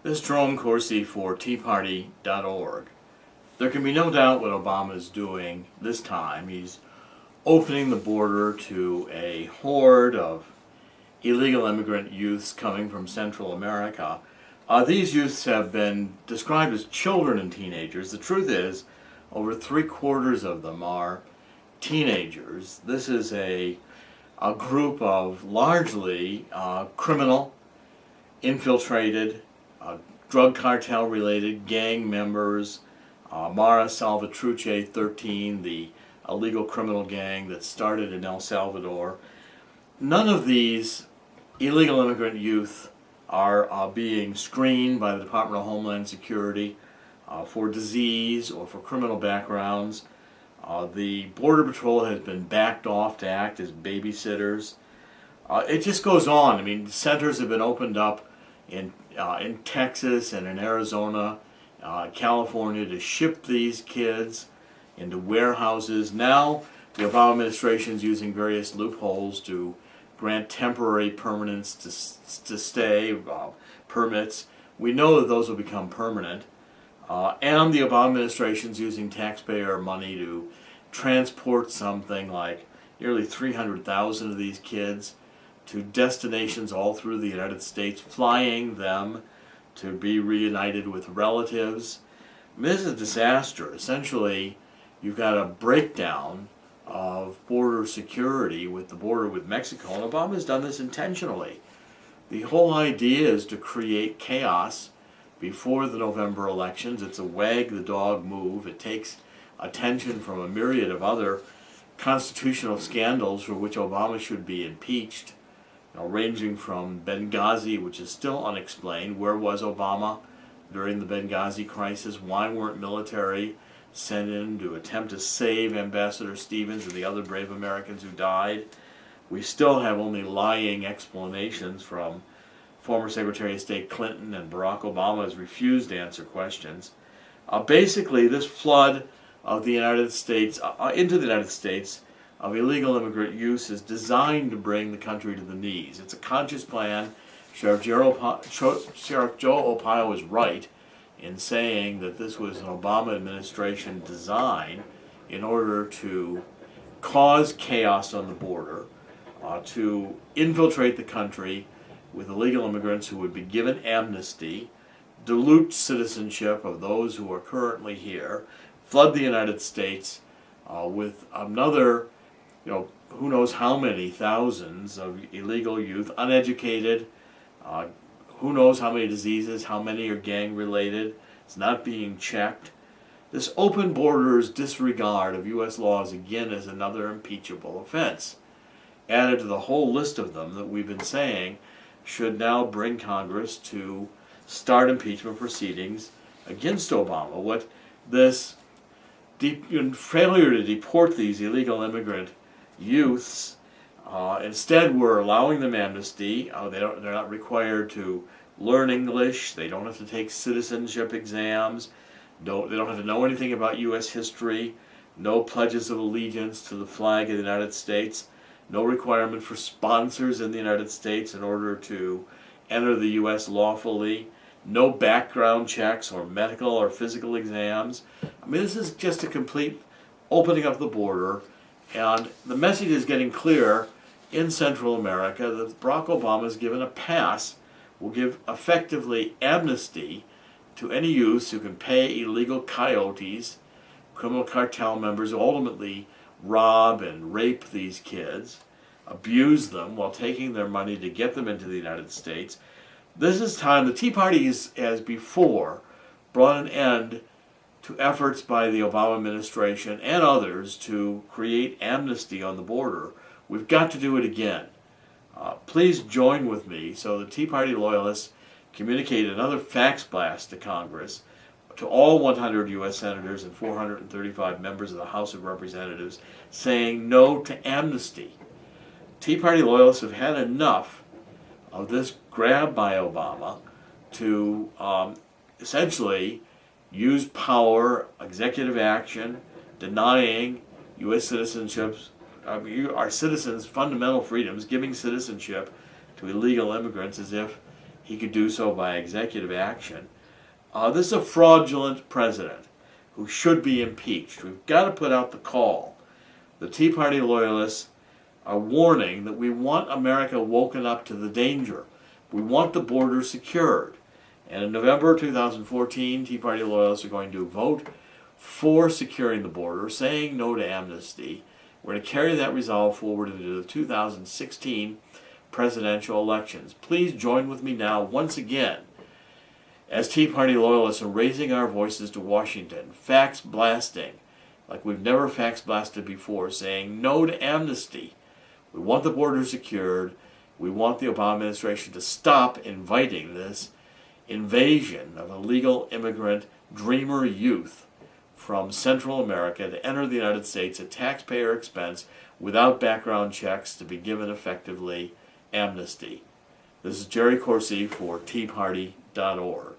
This is Jerome Corsi for TeaParty.org. There can be no doubt what Obama is doing this time. He's opening the border to a horde of illegal immigrant youths coming from Central America. These youths have been described as children and teenagers. The truth is, over 3/4 of them are teenagers. This is a group of largely criminal, infiltrated, drug cartel related gang members. Mara Salvatrucha 13, the illegal criminal gang that started in El Salvador. None of these illegal immigrant youth are being screened by the Department of Homeland Security for disease or for criminal backgrounds. The Border Patrol has been backed off to act as babysitters. It just goes on. I mean, centers have been opened up in Texas and in Arizona, California, to ship these kids into warehouses. Now the Obama administration is using various loopholes to grant temporary permanence to stay permits. We know that those will become permanent. And the Obama administration is using taxpayer money to transport something like nearly 300,000 of these kids to destinations all through the United States, flying them to be reunited with relatives. I mean, this is a disaster. Essentially, you've got a breakdown of border security with the border with Mexico, and Obama's done this intentionally. The whole idea is to create chaos before the November elections. It's a wag the dog move. It takes attention from a myriad of other constitutional scandals for which Obama should be impeached, ranging from Benghazi, which is still unexplained. Where was Obama during the Benghazi crisis? Why weren't military sent in to attempt to save Ambassador Stevens and the other brave Americans who died? We still have only lying explanations from former Secretary of State Clinton, and Barack Obama has refused to answer questions. Basically, this flood of the United States, into the United States, of illegal immigrant use is designed to bring the country to the knees. It's a conscious plan. Sheriff Joe Arpaio is right in saying that this was an Obama administration design in order to cause chaos on the border, to infiltrate the country with illegal immigrants who would be given amnesty, dilute citizenship of those who are currently here, flood the United States with another, who knows how many thousands of illegal youth, uneducated, who knows how many diseases, how many are gang related. It's not being checked. This open borders disregard of U.S. laws, again, is another impeachable offense, added to the whole list of them that we've been saying should now bring Congress to start impeachment proceedings against Obama. What this failure to deport these illegal immigrant youths, instead we're allowing them amnesty. They're not required to learn English. They don't have to take citizenship exams. They don't have to know anything about U.S. history. No pledges of allegiance to the flag of the United States. No requirement for sponsors in the United States in order to enter the U.S. lawfully. No background checks or medical or physical exams. I mean, this is just a complete opening up the border, and the message is getting clear in Central America that Barack Obama has given a pass, will give effectively amnesty to any youths who can pay illegal coyotes, criminal cartel members who ultimately rob and rape these kids, abuse them while taking their money to get them into the United States. This is time. The Tea Party has before brought an end to efforts by the Obama administration and others to create amnesty on the border. We've got to do it again. Please join with me so the Tea Party loyalists communicate another fax blast to Congress, to all 100 U.S. senators and 435 members of the House of Representatives, saying no to amnesty. Tea Party loyalists have had enough of this grab by Obama to essentially use power, executive action, denying U.S. citizenships, our citizens' fundamental freedoms, giving citizenship to illegal immigrants as if he could do so by executive action. This is a fraudulent president who should be impeached. We've got to put out the call. The Tea Party loyalists are warning that we want America woken up to the danger. We want the border secured. And in November 2014, Tea Party loyalists are going to vote for securing the border, saying no to amnesty. We're going to carry that resolve forward into the 2016 presidential elections. Please join with me now once again as Tea Party loyalists are raising our voices to Washington, fax blasting like we've never fax blasted before, saying no to amnesty. We want the border secured. We want the Obama administration to stop inviting this invasion of illegal immigrant dreamer youth from Central America to enter the United States at taxpayer expense without background checks, to be given effectively amnesty. This is Jerry Corsi for TeaParty.org.